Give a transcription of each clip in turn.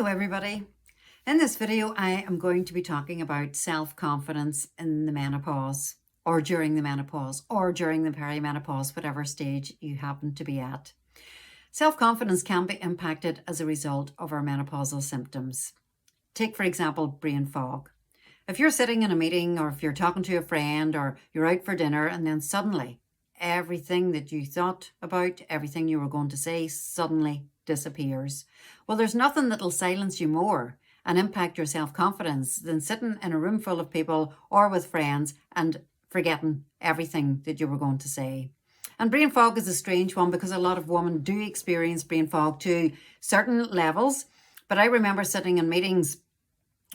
Hello everybody. In this video I am going to be talking about self-confidence in the menopause or during the menopause or during the perimenopause, whatever stage you happen to be at. Self-confidence can be impacted as a result of our menopausal symptoms. Take for example brain fog. If you're sitting in a meeting or if you're talking to a friend or you're out for dinner and then suddenly everything that you thought about, everything you were going to say suddenly disappears. Well, there's nothing that'll silence you more and impact your self-confidence than sitting in a room full of people or with friends and forgetting everything that you were going to say. And brain fog is a strange one because a lot of women do experience brain fog to certain levels. But I remember sitting in meetings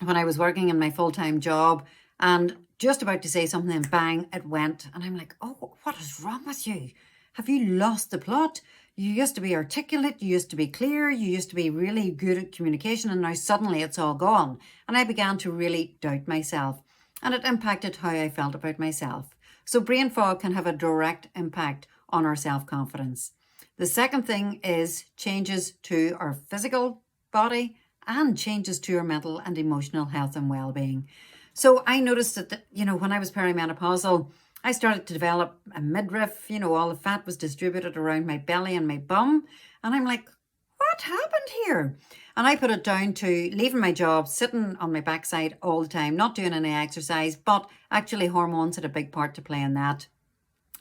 when I was working in my full-time job and just about to say something and bang, it went. And I'm like, oh, what is wrong with you? Have you lost the plot? You used to be articulate, you used to be clear, you used to be really good at communication, and now suddenly it's all gone. And I began to really doubt myself, and it impacted how I felt about myself. So brain fog can have a direct impact on our self-confidence. The second thing is changes to our physical body and changes to our mental and emotional health and well-being. So I noticed that, when I was perimenopausal, I started to develop a midriff, all the fat was distributed around my belly and my bum. And I'm like, what happened here? And I put it down to leaving my job, sitting on my backside all the time, not doing any exercise, but actually hormones had a big part to play in that.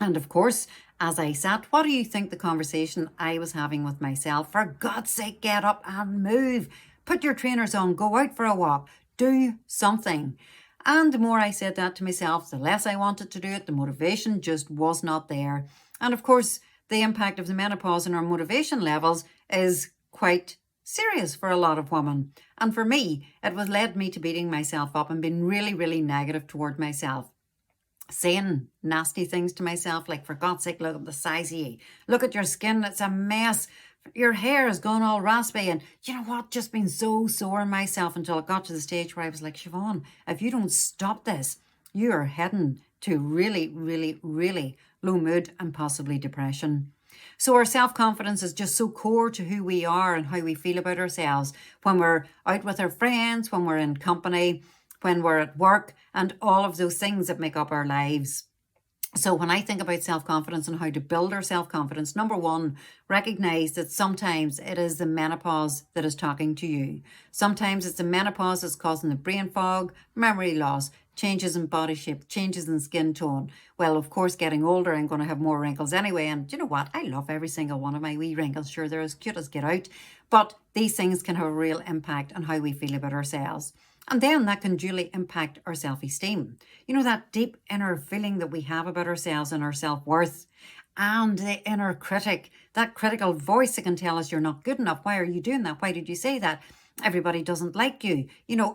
And of course, as I sat, what do you think the conversation I was having with myself? For God's sake, get up and move. Put your trainers on, go out for a walk, do something. And the more I said that to myself, the less I wanted to do it. The motivation just was not there. And of course, the impact of the menopause on our motivation levels is quite serious for a lot of women. And for me, it was led me to beating myself up and being really, really negative toward myself. Saying nasty things to myself, like, for God's sake, look at the size of you. Look at your skin, it's a mess. Your hair has gone all raspy, and you know what, just been so sore in myself until it got to the stage where I was like, Siobhan, if you don't stop this, you are heading to really, really, really low mood and possibly depression. So our self-confidence is just so core to who we are and how we feel about ourselves when we're out with our friends, when we're in company, when we're at work, and all of those things that make up our lives. So when I think about self-confidence and how to build our self-confidence, number one, recognize that sometimes it is the menopause that is talking to you. Sometimes it's the menopause that's causing the brain fog, memory loss, changes in body shape, changes in skin tone. Well, of course, getting older, I'm going to have more wrinkles anyway. And you know what? I love every single one of my wee wrinkles. Sure, they're as cute as get out. But these things can have a real impact on how we feel about ourselves. And then that can duly impact our self-esteem. That deep inner feeling that we have about ourselves and our self-worth. And the inner critic, that critical voice that can tell us you're not good enough. Why are you doing that? Why did you say that? Everybody doesn't like you.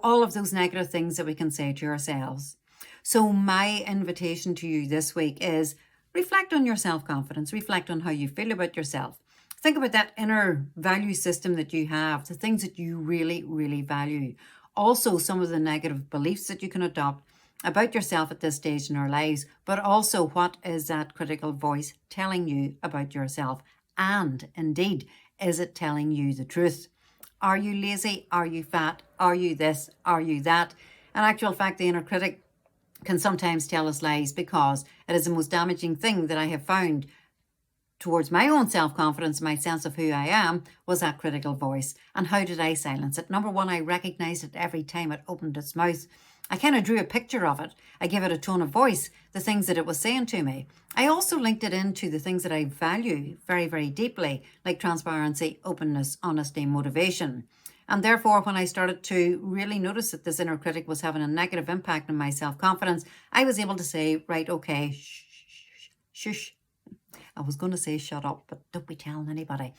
All of those negative things that we can say to ourselves. So my invitation to you this week is reflect on your self-confidence. Reflect on how you feel about yourself. Think about that inner value system that you have, the things that you really, really value. Also, some of the negative beliefs that you can adopt about yourself at this stage in our lives, but also what is that critical voice telling you about yourself? And indeed, is it telling you the truth? Are you lazy? Are you fat? Are you this? Are you that? In actual fact, the inner critic can sometimes tell us lies because it is the most damaging thing that I have found towards my own self-confidence, my sense of who I am, was that critical voice. And how did I silence it? Number one, I recognized it every time it opened its mouth. I kind of drew a picture of it. I gave it a tone of voice, the things that it was saying to me. I also linked it into the things that I value very, very deeply, like transparency, openness, honesty, motivation. And therefore, when I started to really notice that this inner critic was having a negative impact on my self-confidence, I was able to say, right, okay, shush. I was going to say shut up, but don't be telling anybody.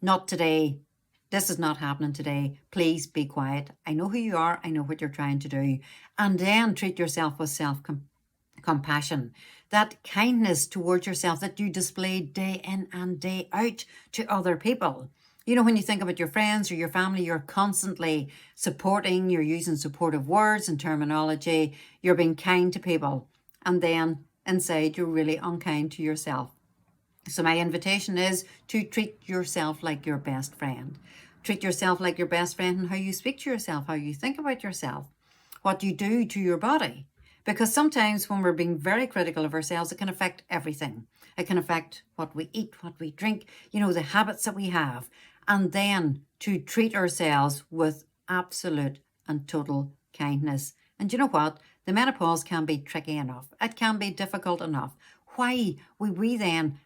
Not today. This is not happening today. Please be quiet. I know who you are. I know what you're trying to do. And then treat yourself with self-compassion. That kindness towards yourself that you display day in and day out to other people. When you think about your friends or your family, you're constantly supporting, you're using supportive words and terminology, you're being kind to people. And then inside, you're really unkind to yourself. So my invitation is to treat yourself like your best friend. treat yourself like your best friend and how you speak to yourself, how you think about yourself, what you do to your body. Because sometimes when we're being very critical of ourselves, it can affect everything. It can affect what we eat, what we drink, the habits that we have. And then to treat ourselves with absolute and total kindness. And you know what? The menopause can be tricky enough. It can be difficult enough. Why would we then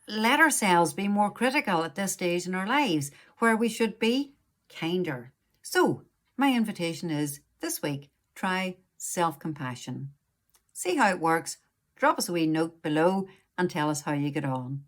let ourselves be more critical at this stage in our lives where we should be kinder? So, my invitation is this week, try self-compassion. See how it works. Drop us a wee note below and tell us how you get on.